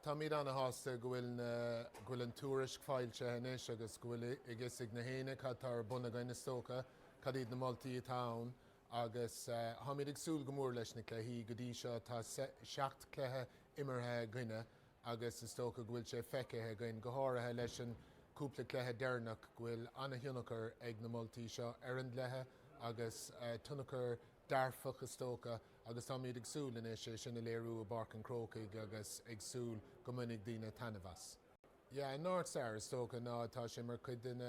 Tá míad anna hásta go bhfuil an túris fáilte hanis agus go bhfuil agus ag na héine tar buna gaine stócha cad iad na moltaí tán agus hamid ag súil go mór leis na cluichí go dtí seo tá 7 cluiche imirthe gine agus is tócha go bhfuil sé feicithe gine go háirithe leis an cúpla cluiche dearnach go bhfuil anna thionachar ag na moltaí seo ar an lethe agus tunachar darfach is tócha agus tá míad ag súil in sé sinna léirú a barc an Chrócaigh agus ag súil go minic daoine tanmhas. An náirt sair is tócha ná tá sé mar chuid den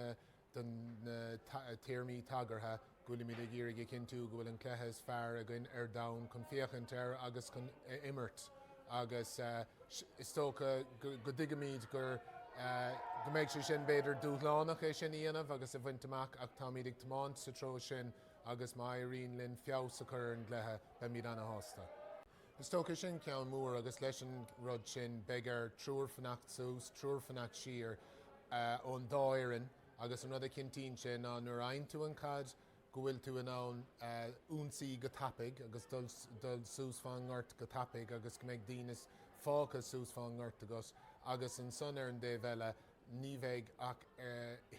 tíormaí tagartha gúla míad ag iarraigh cinú go bhfuil an cluiche is fearr a gin ar dam chun féachant ar agus chun imirt agus is tócha go dtigamíd gur go méid sé sin beidir dúshlánach é sin íanamh agus a bhaint amach ach tá míad ag tomáint sa tró sin agus má iríonn linn feabhas a chur an gcluiche be míad anna hásta. Is tócha sin ceann mór agus leis an rud sin begar trúr fannacht sús, trúr fannacht siar ón dáireann agus an rud a cintín sin ná nuair aon tú an cad go bhfuil tú an ann únsaí go tapig agus dul sús fan ngairt go tapig agus go méid daoine fácha sús fan ngairt agus an son ar an dé bheile ní bheidh ach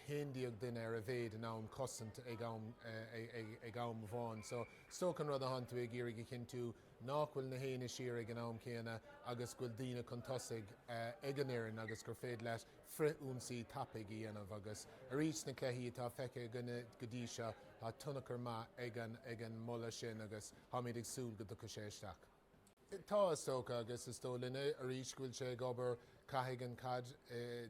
héndíag duine ar a bhéad an ann cosint ag am bháin. So tócha an rud a hantu ag iarraigh cinú nachhfuil na héine siar ag an am chéine agus gfuil daoine chun tosaigh ag an éireann agus gur féad leis únsaí tapig íanamh agus a rís na cluichí tá feice gunne go dtí seo tá tunachar maith ag an molla sin agus hamid ag súil go do sé isteach. Tá is tócha agus is tó linne a rís gúil sé gobar caiigh an cad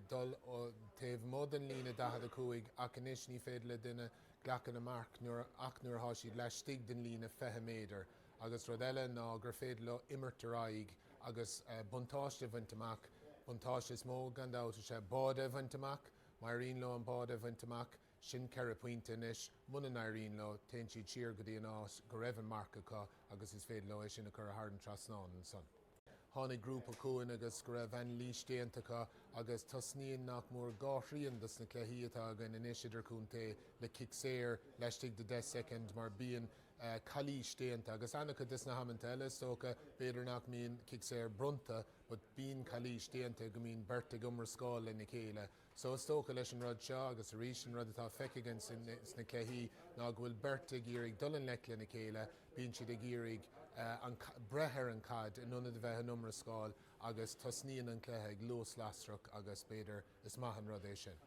dul ó taobh mód an lína 15 ach inis ní féidir le duine ghlachan amach ach nuair tha siad leis stig den lína 20 méadar agus rud eile ná gur féidir le imirt ar aghaidh agus buntáiste bhaint amach, buntáiste is mó gandáta sé báda bhaint amach, má rion le an báda bhaint amach sin ceithre pointe inis muna éiríonn le taonn siad siar go dtí an ás go raibh an marcacha agus is féidir le sin a chur a hard an trasnán an son. Tháinig grúpa cuain agus go raibh an lís déantacha agus tosníonn nach mór gáithríonn dus na cluichí atá gan inis idirchúnta le cicséir leistigh de 10 second mar bíon chalís déanta agus annacha dus na hamann eile tócha beidir nach míon cicséir brunta but bíon chalís déanta go míon berta gomar scáil in na chéile. So is tócha leis an rud seo agus a rís an rud atá feicigan sna cluichí ná go bhfuil berta géirigh dul an leicla na chéile bíonn siad ag géirigh an brethir an cad in nuna de bheith numra scáil agus tosníonn an cluiche ag luas lasrach agus beidir is maith an rud é sin.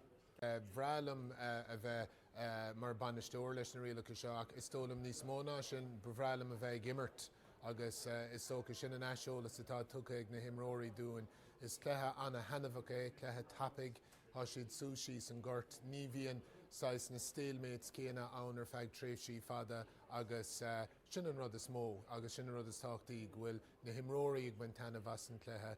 Bhrealam a bheith mar banisteoir leis na rialacha seo ach is tólam níos mó ná sin bhrealam a bheith gimmert agus is tócha sin an eisiolalas atá tucha ag na himróirí dúin is cluiche anna hanamhach é, cluiche tapig tá siad súsí an ghirt ní bhíonn sais na stéalmates céanna ann ar feadh tréimhsí fada agus sin an rud is mó agus sin an rud is táchtaí go bhfuil na himróirí ag bain tanmhas an cluiche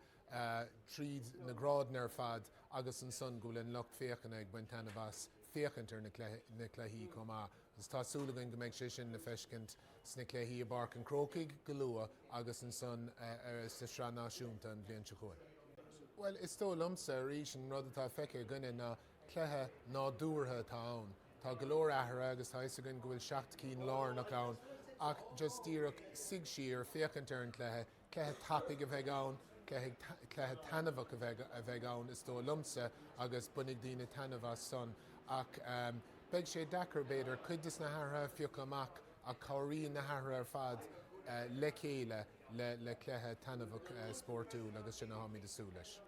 tríd na grádan ar fad agus an son go bhfuil an lucht féachanna ag bain tanmhas féachantar na cluichí comá. Agus tásúlagan go méid sé sin na feiscint sna cluichí a barc an Chrócaigh go luath agus an son sa sra náisiúnta an bhliain se chuin. Well, is tó lumsa rís an rud atá feice gunne na cluiche ná dúrtha tá ann. Tá go leor aithre agus thaisagin go bhfuil 7 cín lár nach ann ach just díreach sig siar féachantar an cluiche tapig a bheith ann, cluiche tanmhach a bheith ann is tó lumsa agus bunig daoine tanmhas son ach beidh sé dachar beidir chuid na hairtha fiocha amach a choiríonn na hairtha ar fad le chéile le cluiche tanmhach sportú agus sin a hamid a súil leis.